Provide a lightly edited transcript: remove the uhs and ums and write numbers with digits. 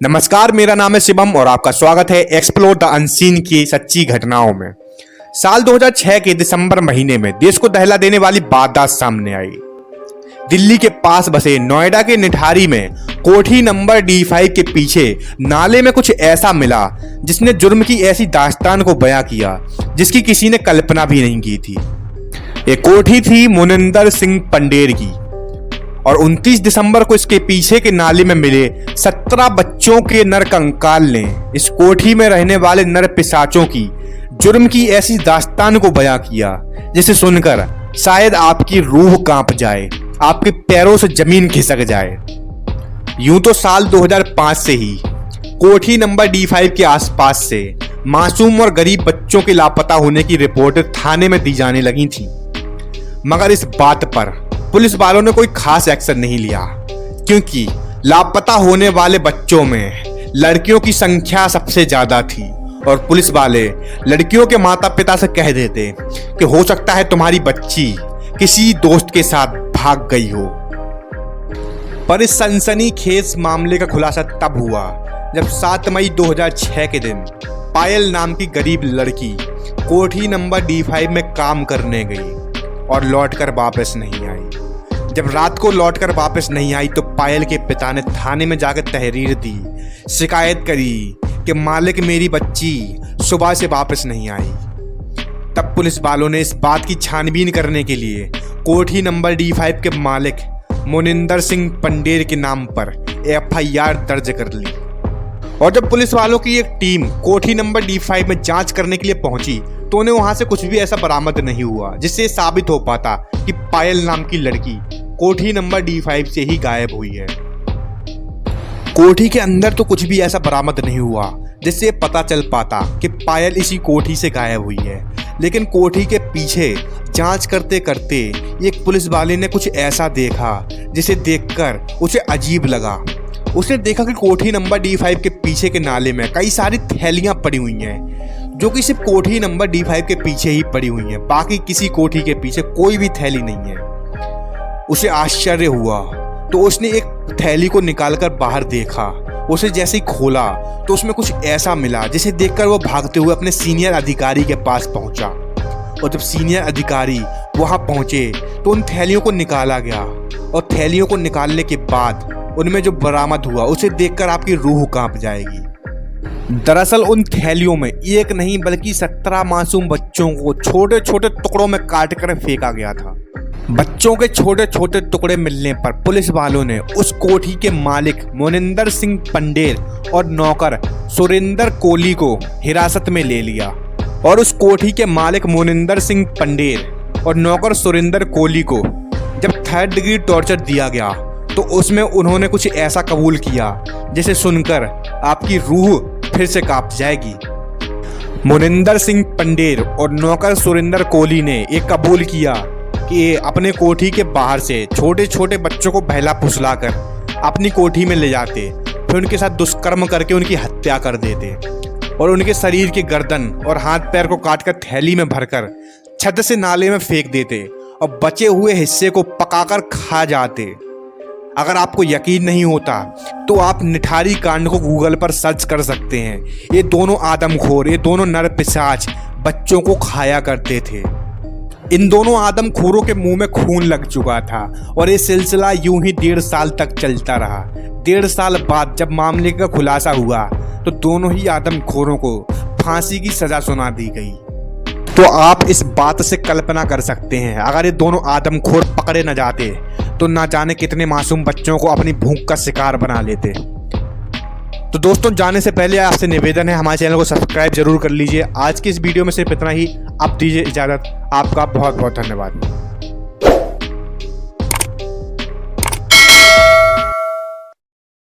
नमस्कार, मेरा नाम है शिवम और आपका स्वागत है एक्सप्लोर द अनसीन की सच्ची घटनाओं में। साल 2006 के दिसंबर महीने में देश को दहला देने वाली वारदात सामने आई। दिल्ली के पास बसे नोएडा के निठारी में कोठी नंबर D5 के पीछे नाले में कुछ ऐसा मिला जिसने जुर्म की ऐसी दास्तान को बयां किया जिसकी किसी ने कल्पना भी नहीं की थी। ये कोठी थी मोनिंदर सिंह पंडेर की और 29 दिसंबर को इसके पीछे के नाले में मिले 17 बच्चों के नर कंकाल ने इस कोठी में रहने वाले नर पिशाचों की जुर्म की ऐसी दास्तान को बयां किया जिसे सुनकर शायद आपकी रूह कांप जाए, आपके पैरों से जमीन खिसक जाए। यूं तो साल 2005 से ही कोठी नंबर D5 के आसपास से मासूम और गरीब बच्चों के लापता होने की रिपोर्ट थाने में दी जाने लगी थी, मगर इस बात पर पुलिस वालों ने कोई खास एक्शन नहीं लिया क्योंकि लापता होने वाले बच्चों में लड़कियों की संख्या सबसे ज्यादा थी और पुलिस वाले लड़कियों के माता पिता से कह देते कि हो सकता है तुम्हारी बच्ची किसी दोस्त के साथ भाग गई हो। पर इस सनसनीखेज मामले का खुलासा तब हुआ जब 7 मई 2006 के दिन पायल नाम की गरीब लड़की कोठी नंबर D5 में काम करने गई और लौटकर वापस नहीं आई। जब रात को लौटकर वापस नहीं आई तो पायल के पिता ने थाने में जाकर तहरीर दी, शिकायत करी कि मालिक मेरी बच्ची सुबह से वापस नहीं आई। तब पुलिस वालों ने इस बात की छानबीन करने के लिए कोठी नंबर D5 के मालिक मोनिंदर सिंह पंडेर के नाम पर FIR दर्ज कर ली। और जब पुलिस वालों की एक टीम कोठी नंबर D5 में जांच करने के लिए पहुंची तो उन्हें वहां से कुछ भी ऐसा बरामद नहीं हुआ जिससे साबित हो पाता कि पायल नाम की लड़की कोठी नंबर D5 से ही गायब हुई है। कोठी के अंदर तो कुछ भी ऐसा बरामद नहीं हुआ जिससे पता चल पाता कि पायल इसी कोठी से गायब हुई है, लेकिन कोठी के पीछे जांच करते करते एक पुलिस वाले ने कुछ ऐसा देखा जिसे देखकर उसे अजीब लगा। उसने देखा कि कोठी नंबर D5 के पीछे के नाले में कई सारी थैलियां पड़ी हुई हैं जो कि सिर्फ कोठी नंबर D5 के पीछे ही पड़ी हुई हैं, बाकी किसी कोठी के पीछे कोई भी थैली नहीं है। उसे आश्चर्य हुआ तो उसने एक थैली को निकालकर बाहर देखा। उसे जैसे ही खोला तो उसमें कुछ ऐसा मिला जिसे देखकर वो भागते हुए अपने सीनियर अधिकारी के पास पहुंचा। और जब सीनियर अधिकारी वहां पहुंचे तो उन थैलियों को निकाला गया और थैलियों को निकालने के बाद उनमें जो बरामद हुआ उसे देखकर आपकी रूह कांप जाएगी। दरअसल उन थैलियों में एक नहीं बल्कि 17 मासूम बच्चों को छोटे छोटे टुकड़ों में काट कर फेंका गया था। बच्चों के छोटे छोटे टुकड़े मिलने पर पुलिस वालों ने उस कोठी के मालिक मोनिंदर सिंह पंडेर और नौकर सुरेंद्र कोली को हिरासत में ले लिया। और उस कोठी के मालिक मोनिंदर सिंह पंडेर और नौकर सुरेंद्र कोली को जब 3rd डिग्री टॉर्चर दिया गया तो उसमें उन्होंने कुछ ऐसा कबूल किया जिसे सुनकर आपकी रूह फिर से कांप जाएगी। मोनिंदर सिंह पंडेर और नौकर सुरेंद्र कोली ने ये कबूल किया कि अपने कोठी के बाहर से छोटे छोटे बच्चों को बहला फुसलाकर अपनी कोठी में ले जाते, फिर उनके साथ दुष्कर्म करके उनकी हत्या कर देते और उनके शरीर की गर्दन और हाथ पैर को काटकर थैली में भरकर छत से नाले में फेंक देते और बचे हुए हिस्से को पकाकर खा जाते। अगर आपको यकीन नहीं होता तो आप निठारी कांड को गूगल पर सर्च कर सकते हैं। ये दोनों आदमखोर, ये दोनों नर पिशाच बच्चों को खाया करते थे। इन दोनों आदमखोरों के मुंह में खून लग चुका था और ये सिलसिला यूं ही 1.5 साल तक चलता रहा। 1.5 साल बाद जब मामले का खुलासा हुआ तो दोनों ही आदमखोरों को फांसी की सजा सुना दी गई। तो आप इस बात से कल्पना कर सकते हैं अगर ये दोनों आदमखोर पकड़े न जाते तो ना जाने कितने मासूम बच्चों को अपनी भूख का शिकार बना लेते। तो दोस्तों, जाने से पहले आपसे निवेदन है हमारे चैनल को सब्सक्राइब जरूर कर लीजिए। आज की इस वीडियो में सिर्फ इतना ही। आप दीजिए इजाज़त। आपका बहुत बहुत धन्यवाद।